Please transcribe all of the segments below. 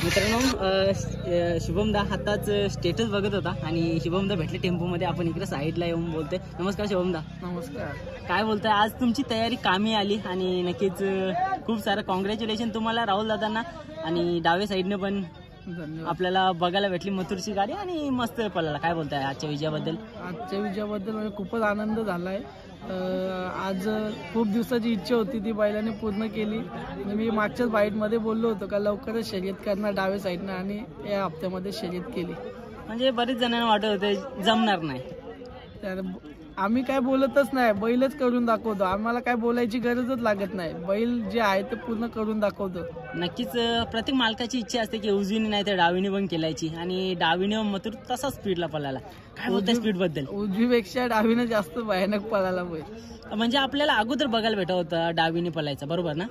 मित्रांनो शुभमदा आताच स्टेटस बघत होता आणि शुभमदा भेटले टेम्पोमध्ये. आपण इकडे साईडला येऊन बोलतोय. नमस्कार शुभमदा. नमस्कार. काय बोलताय, आज तुमची तयारी कामी आली आणि नक्कीच खूप सारं कॉंग्रॅच्युलेशन तुम्हाला राहुल दादांना. आणि डावे साईडने पण आपल्याला बघायला भेटली मथुरची गाडी आणि मस्त पळाला. काय बोलताय आजच्या विजयाबद्दल? आजच्या विजयाबद्दल म्हणजे खूपच आनंद झालाय. आज खूप दिवसाची इच्छा होती ती बैलाने पूर्ण केली. मी मागच्याच बाईटमध्ये बोललो होतो का लवकरच शर्यत करणार डावे साईडनं आणि या हप्त्यामध्ये शर्यत केली. म्हणजे बरेच जणांना वाटत होते जमणार नाही, तर आम्ही काय बोलतच नाही, बैलच करून दाखवतो. आम्हाला काय बोलायची गरजच लागत नाही, बैल जे आहे ते पूर्ण करून दाखवतो. नक्कीच प्रत्येक मालकाची इच्छा असते की उजवीने नाही तर डावीने पण केलायची आणि डावीने मथुर तसा स्पीडला पळाला. काय बोलतोय स्पीड बद्दल? उजवीपेक्षा डावीने जास्त भयानक पळाला बैल. म्हणजे आपल्याला अगोदर बघायला भेटत होता डावीने पळायचा, बरोबर ना?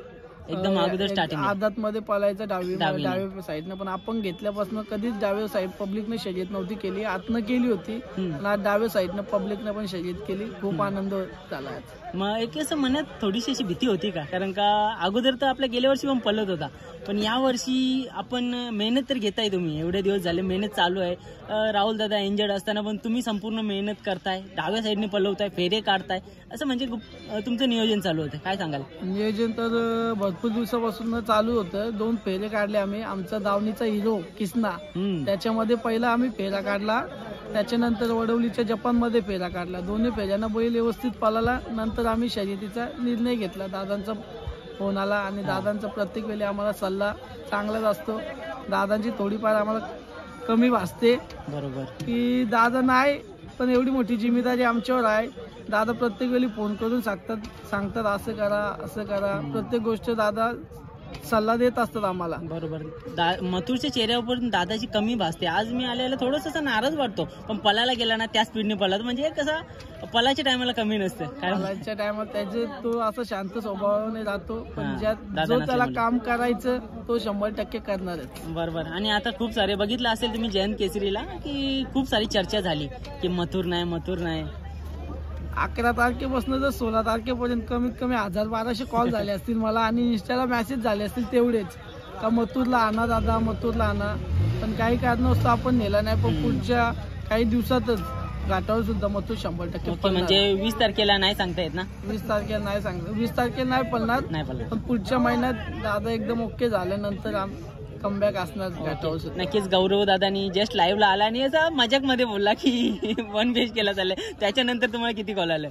एकदम अगोदर स्टार्टिंग आदात मध्ये पळायचं डावी साईडनं. पण आपण घेतल्यापासून कधीच डाव्या साईड पब्लिकने शर्यत नव्हती केली, आतनं केली होती. आणि डाव्या साईडनं पब्लिकने पण शर्यत केली. खूप आनंद झाला. मग एक असं मनात थोडीशी अशी भीती होती का? कारण का अगोदर तर आपल्या गेल्या वर्षी पण पळत होता, पण या वर्षी आपण मेहनत तर घेताय, तुम्ही एवढे दिवस झाले मेहनत चालू आहे. राहुल दादा इंजर्ड असताना पण तुम्ही संपूर्ण मेहनत करताय, डाव्या साईडने पळवताय, फेरे काढताय, असं म्हणजे तुमचं नियोजन चालू होतं. काय सांगाल? नियोजन तर भरपूर दिवसापासून चालू होतं. 2 फेरे काढले आम्ही. आमचा दावणीचा हिरो किसना, त्याच्यामध्ये पहिला आम्ही फेरा काढला. त्याच्यानंतर वडवलीच्या जपानमध्ये फेरा काढला. दोन्ही फेऱ्यांना बैल व्यवस्थित पळाला. नंतर आम्ही शर्यतीचा निर्णय घेतला. दादांचा फोन आला आणि दादांचा प्रत्येक वेळी आम्हाला सल्ला चांगलाच असतो. दादांची थोडीफार आम्हाला कमी भासते, बरोबर, की दादा नाही पण एवढी मोठी जिम्मेदारी आमच्यावर आहे. दादा प्रत्येक वेळी फोन करून सांगतात असं करा असं करा. प्रत्येक गोष्ट दादा सल्ला देत असतात आम्हाला. बरोबर. मथुरच्या चेहऱ्यावर दादाची कमी भासते. आज मी आलेला थोडंसं नाराज वाटतो, पण पळायला गेला ना त्या स्पीडने पळाला म्हणजे कसं पळाच्या टायमाला कमी नसते. पळाच्या टायमाला त्याचे तो असं शांत स्वभावाने राहतो, पण जो त्याला काम करायचं तो 100% करणारच. बरोबर. आणि आता खूप सारे बघितलं असेल तुम्ही जयंत केसरीला की खूप सारी चर्चा झाली की मथुर नाही. 11 तारखेपासून जर 16 तारखेपर्यंत कमीत कमी 1000-1200 कॉल झाले असतील मला आणि इंस्टाला मेसेज झाले असतील तेवढेच, का मथुरला आणा दादा, मथुरला आणा. पण काही कारणास्तव आपण नेला नाही. पण पुढच्या काही दिवसातच घाटावर सुद्धा मथुर 100% म्हणजे 20 तारखेला नाही सांगता येत ना? 20 तारखेला नाही सांगता, 20 तारखेला नाही पळणार, पण पुढच्या महिन्यात दादा एकदम ओके झाल्यानंतर कमबॅक असणार घाटावर. नक्कीच. गौरव दादानी जस्ट लाईव्हला आला आणि असं मजाक मध्ये बोलला की 1 पेज केला चाललंय. त्याच्यानंतर तुम्हाला किती कॉल आले?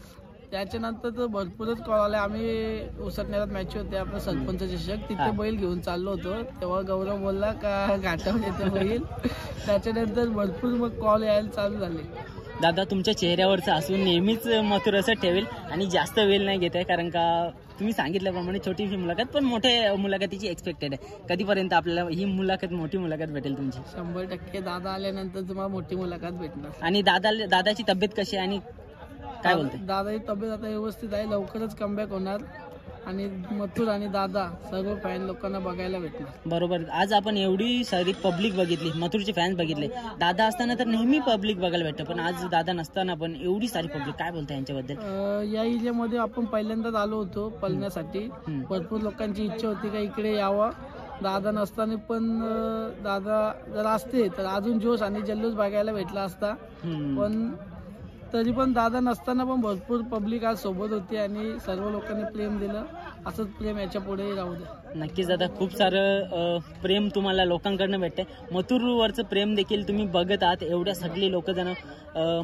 त्याच्यानंतर तर भरपूरच कॉल आले. आम्ही उसटण्यात मॅच होते आपलं सरपंच चषक, तिथे बैल घेऊन चाललो होतो. तेव्हा गौरव बोलला का घाटावर येते बैल. त्याच्यानंतर भरपूर मग कॉल यायला चालू झाले. दादा तुमच्या चेहऱ्यावरचं असून नेहमीच मथुर असं ठेवेल आणि जास्त वेळ नाही घेत आहे, कारण का तुम्ही सांगितल्याप्रमाणे छोटीशी मुलाखत पण मोठ्या मुलाखतीची एक्सपेक्टेड आहे. कधीपर्यंत आपल्याला ही मुलाखत मोठी मुलाखत भेटेल तुमची? 100% दादा आल्यानंतर तुम्हाला मोठी मुलाखत भेटणार. आणि दादाची तब्येत कशी आहे आणि काय बोलते? दादाची तब्येत आता व्यवस्थित आहे, लवकरच कमबॅक होणार आणि मथुर आणि दादा सर्व फॅन लोकांना बघायला भेटणार. बरोबर. आज आपण एवढी सारी पब्लिक बघितली, मथुरचे फॅन्स बघितले. दादा असताना तर नेहमी पब्लिक बघायला भेटतं, पण आज दादा नसताना पण एवढी सारी पब्लिक, काय बोलता यांच्याबद्दल? या एरियामध्ये आपण पहिल्यांदाच आलो होतो पळण्यासाठी. भरपूर लोकांची इच्छा होती का इकडे यावं. दादा नसताना पण दादा जर असते तर अजून जोश आणि जल्लोष बघायला भेटला असता. पण तरी पण दादा नसताना पण भरपूर पब्लिक आज सोबत होती आणि सर्व लोकांनी प्रेम दिलं. असंच प्रेम याच्या पुढेही राहू दे. नक्कीच दादा, खूप सारं प्रेम तुम्हाला लोकांकडनं भेटतंय. मथुरवरचं प्रेम देखील तुम्ही बघत आहात. एवढ्या सगळी लोक जण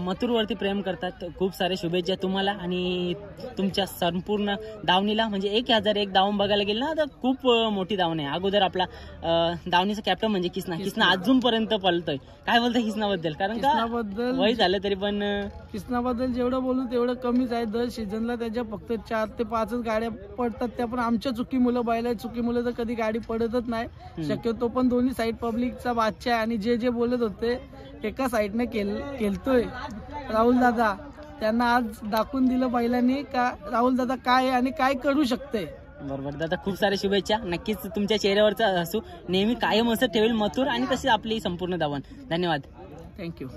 मथुरवरती प्रेम करतात. खूप सारे शुभेच्छा तुम्हाला आणि तुमच्या संपूर्ण दावणीला. म्हणजे 1001 दावण बघायला गेलं ना तर खूप मोठी दावण आहे. अगोदर आपला दावणीचा कॅप्टन म्हणजे किसना अजूनपर्यंत पळतोय. काय बोलतोय किसनाबद्दल? कारण का वय झालं तरी पण किसनाबद्दल जेवढं बोलू तेवढं कमीच आहे. दर सीझनला त्याच्या फक्त 4 ते 5 गाड्या पडतात, त्या पण आमच्या चुकीमुळे, बैलाच्या चुकीमुळे तर कधी गाडी पडतच नाही शक्यतो. पण दोन्ही साईड पब्लिकचा बादशाह आहे आणि जे बोलत होते एका साईडने खेळतोय राहुल दादा, त्यांना आज दाखवून दिलं बैलांनी का राहुल दादा काय आहे आणि काय करू शकते. बरोबर दादा, खूप सारे शुभेच्छा. नक्कीच तुमच्या चेहऱ्यावरचा हसू नेहमी कायम असं ठेवेल मथुर आणि तशी आपली संपूर्ण दावण. धन्यवाद. थँक्यू.